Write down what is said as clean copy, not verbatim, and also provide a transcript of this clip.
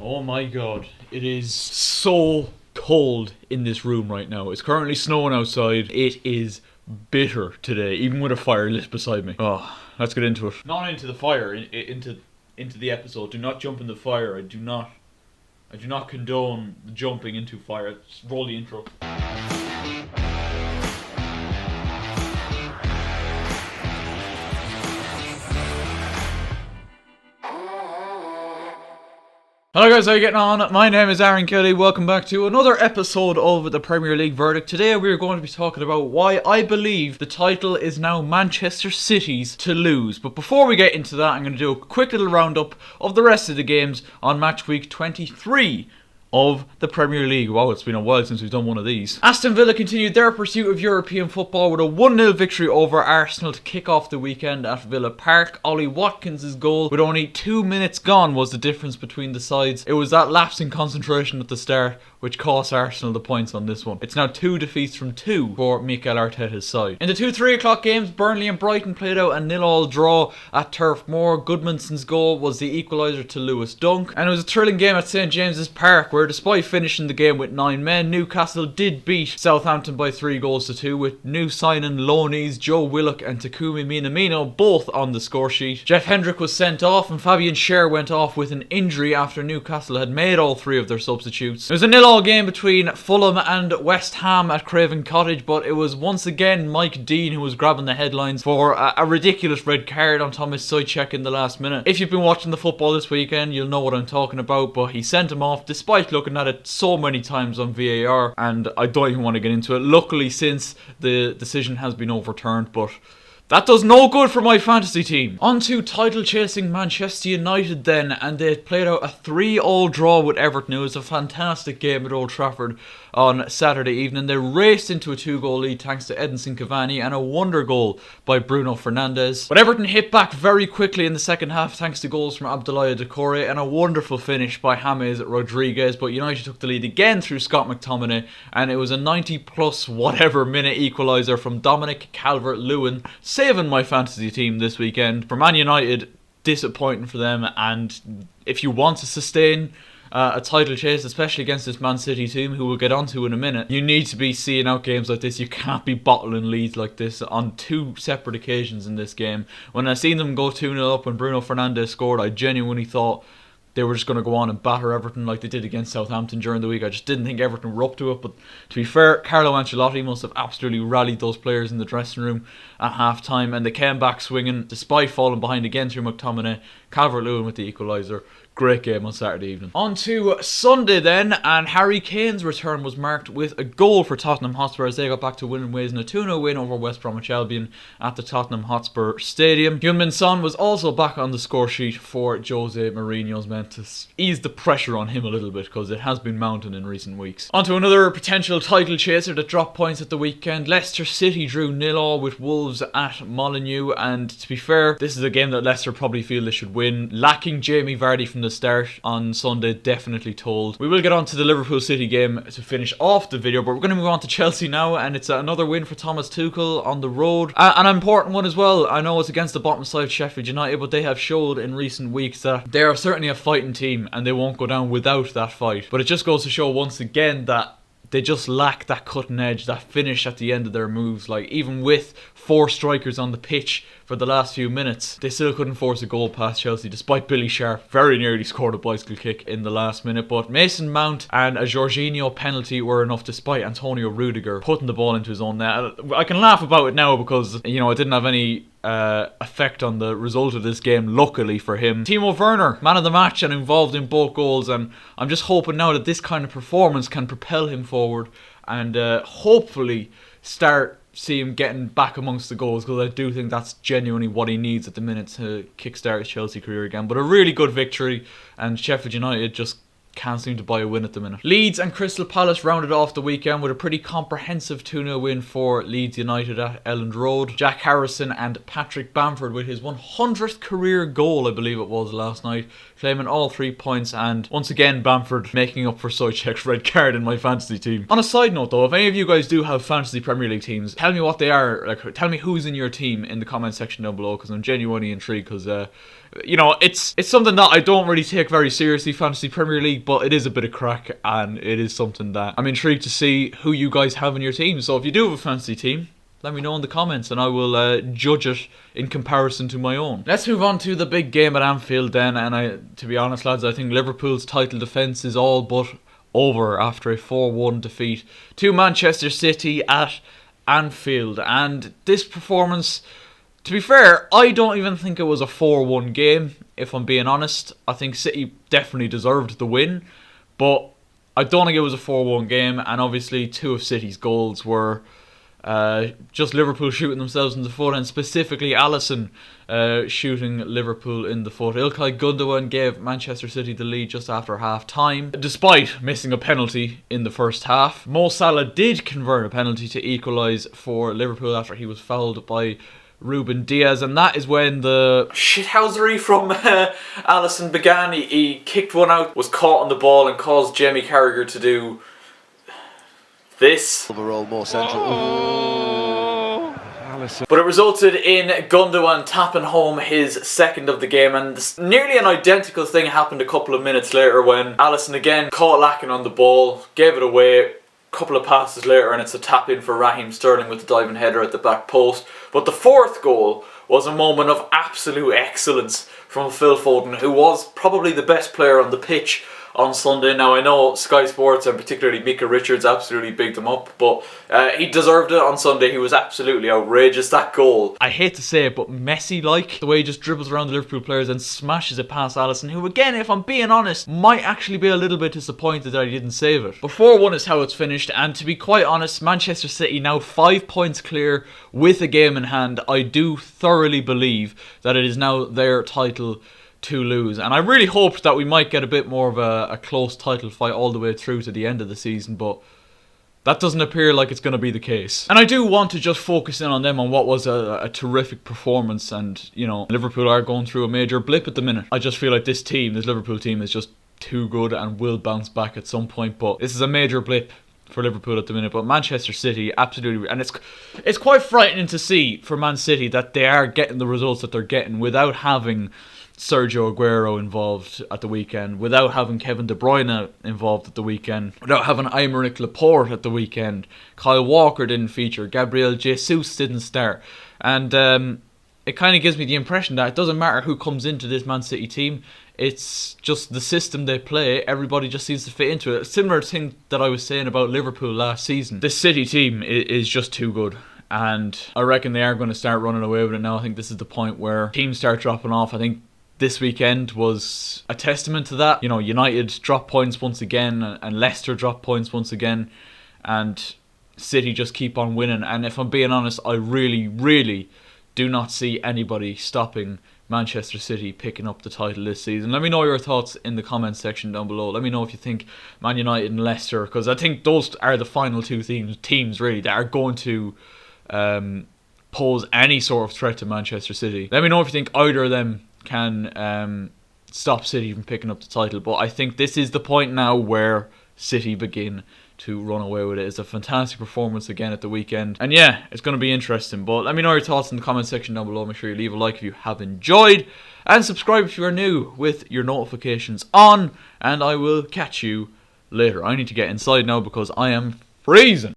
Oh my god, it is so cold in this room right now. It's currently snowing outside. It is bitter today, even with a fire lit beside me. Oh, let's get into it. Not into the fire, into the episode. Do not jump in the fire. I do not condone jumping into fire. Just roll the intro. Hello guys, how are you getting on? My name is Aaron Kelly. Welcome back to another episode of the Premier League Verdict. Today we're going to be talking about why I believe the title is now Manchester City's to lose. But before we get into that, I'm going to do a quick little roundup of the rest of the games on match week 23 of the Premier League. Wow, it's been a while since we've done one of these. Aston Villa continued their pursuit of European football with a 1-0 victory over Arsenal to kick off the weekend at Villa Park. Ollie Watkins' goal with only 2 minutes gone was the difference between the sides. It was that lapse in concentration at the start which cost Arsenal the points on this one. It's now 2 defeats from 2 for Mikel Arteta's side. In the 2-3 o'clock games, Burnley and Brighton played out a 0-0 draw at Turf Moor. Goodmanson's goal was the equaliser to Lewis Dunk, and it was a thrilling game at St James's Park where despite finishing the game with 9 men, Newcastle did beat Southampton by 3-2 with new signing loanees Joe Willock and Takumi Minamino both on the score sheet. Jeff Hendrick was sent off and Fabian Schär went off with an injury after Newcastle had made all 3 of their substitutes. It was a 0-0 game between Fulham and West Ham at Craven Cottage, but it was once again Mike Dean who was grabbing the headlines for a ridiculous red card on Thomas Soucek in the last minute. If you've been watching the football this weekend, you'll know what I'm talking about, but he sent him off despite looking at it so many times on VAR, and I don't even want to get into it. Luckily, since the decision has been overturned, but that does no good for my fantasy team. On to title-chasing Manchester United then, and they played out a 3-3 draw with Everton. It was a fantastic game at Old Trafford on Saturday evening. They raced into a 2-goal lead thanks to Edinson Cavani and a wonder goal by Bruno Fernandes. But Everton hit back very quickly in the second half thanks to goals from Abdoulaye Doucouré and a wonderful finish by James Rodriguez. But United took the lead again through Scott McTominay, and it was a 90-plus whatever minute equaliser from Dominic Calvert-Lewin, saving my fantasy team this weekend. For Man United, disappointing for them, and if you want to sustain a title chase, especially against this Man City team, who we'll get onto in a minute, you need to be seeing out games like this. You can't be bottling leads like this on 2 separate occasions in this game. When I seen them go 2-0 up when Bruno Fernandes scored, I genuinely thought they were just going to go on and batter Everton like they did against Southampton during the week. I just didn't think Everton were up to it. But to be fair, Carlo Ancelotti must have absolutely rallied those players in the dressing room at half time, and they came back swinging despite falling behind again through McTominay. Calvert-Lewin with the equaliser. Great game on Saturday evening. On to Sunday then, and Harry Kane's return was marked with a goal for Tottenham Hotspur as they got back to winning ways in a 2-0 win over West Bromwich Albion at the Tottenham Hotspur Stadium. Heung-min Son was also back on the score sheet for Jose Mourinho's men to ease the pressure on him a little bit, because it has been mounting in recent weeks. On to another potential title chaser that dropped points at the weekend. Leicester City drew 0-0 with Wolves at Molineux, and to be fair, this is a game that Leicester probably feel they should win. Lacking Jamie Vardy from the start on Sunday definitely told. We will get on to the Liverpool City game to finish off the video, but we're going to move on to Chelsea now, and it's another win for Thomas Tuchel on the road. An important one as well. I know it's against the bottom side Sheffield United, but they have showed in recent weeks that they are certainly a fighting team and they won't go down without that fight. But it just goes to show once again that they just lack that cutting edge, that finish at the end of their moves. Like, even with 4 strikers on the pitch for the last few minutes, they still couldn't force a goal past Chelsea, despite Billy Sharp very nearly scored a bicycle kick in the last minute. But Mason Mount and a Jorginho penalty were enough, despite Antonio Rudiger putting the ball into his own net. I can laugh about it now because, you know, it didn't have any effect on the result of this game, luckily for him. Timo Werner, man of the match and involved in both goals, and I'm just hoping now that this kind of performance can propel him forward and hopefully start see him getting back amongst the goals, because I do think that's genuinely what he needs at the minute to kickstart his Chelsea career again. But a really good victory, and Sheffield United just can't seem to buy a win at the minute. Leeds and Crystal Palace rounded off the weekend with a pretty comprehensive 2-0 win for Leeds United at Elland Road. Jack Harrison and Patrick Bamford with his 100th career goal, I believe it was last night, claiming all 3 points, and once again Bamford making up for Soucek's red card in my fantasy team. On a side note though, if any of you guys do have fantasy Premier League teams, tell me what they are, like tell me who's in your team in the comment section down below, because I'm genuinely intrigued, because you know, it's something that I don't really take very seriously, Fantasy Premier League, but it is a bit of crack, and it is something that I'm intrigued to see who you guys have in your team. So if you do have a fantasy team, let me know in the comments and I will judge it in comparison to my own. Let's move on to the big game at Anfield then, and to be honest lads, I think Liverpool's title defence is all but over after a 4-1 defeat to Manchester City at Anfield. And this performance, to be fair, I don't even think it was a 4-1 game, if I'm being honest. I think City definitely deserved the win, but I don't think it was a 4-1 game, and obviously 2 of City's goals were just Liverpool shooting themselves in the foot, and specifically Alisson shooting Liverpool in the foot. İlkay Gündoğan gave Manchester City the lead just after half time, despite missing a penalty in the first half. Mo Salah did convert a penalty to equalise for Liverpool after he was fouled by Ruben Diaz, and that is when the shithousery from Alisson began. He kicked one out, was caught on the ball, and caused Jamie Carragher to do this. Overall more central. But it resulted in Gundogan tapping home his second of the game, and nearly an identical thing happened a couple of minutes later when Alisson again caught lacking on the ball, gave it away. A couple of passes later and it's a tap in for Raheem Sterling with the diving header at the back post. But the fourth goal was a moment of absolute excellence from Phil Foden, who was probably the best player on the pitch on Sunday. Now I know Sky Sports and particularly Micah Richards absolutely bigged him up, but he deserved it on Sunday. He was absolutely outrageous. That goal, I hate to say it, but Messi-like, the way he just dribbles around the Liverpool players and smashes it past Alisson, who again, if I'm being honest, might actually be a little bit disappointed that he didn't save it. But 4-1 is how it's finished, and to be quite honest, Manchester City now 5 points clear with a game in hand. I do thoroughly believe that it is now their title to lose, and I really hoped that we might get a bit more of a close title fight all the way through to the end of the season, but that doesn't appear like it's going to be the case. And I do want to just focus in on them, on what was a terrific performance. And you know, Liverpool are going through a major blip at the minute. I just feel like this Liverpool team is just too good and will bounce back at some point, but this is a major blip for Liverpool at the minute. But Manchester City, absolutely, and it's quite frightening to see for Man City that they are getting the results that they're getting without having Sergio Aguero involved at the weekend, without having Kevin De Bruyne involved at the weekend, without having Aymeric Laporte at the weekend. Kyle Walker didn't feature, Gabriel Jesus didn't start, and it kind of gives me the impression that it doesn't matter who comes into this Man City team, it's just the system they play, everybody just seems to fit into it. A similar thing that I was saying about Liverpool last season. This City team is just too good, and I reckon they are going to start running away with it now. I think this is the point where teams start dropping off. I think this weekend was a testament to that. You know, United dropped points once again, and Leicester dropped points once again, and City just keep on winning. And if I'm being honest, I really, really do not see anybody stopping Manchester City picking up the title this season. Let me know your thoughts in the comments section down below. Let me know if you think Man United and Leicester, because I think those are the final two teams really that are going to pose any sort of threat to Manchester City. Let me know if you think either of them can stop City from picking up the title, but I think this is the point now where City begin to run away with it. It's a fantastic performance again at the weekend, and yeah, it's going to be interesting. But let me know your thoughts in the comment section down below. Make sure you leave a like if you have enjoyed, and subscribe if you are new with your notifications on, and I will catch you later. I need to get inside now because I am freezing.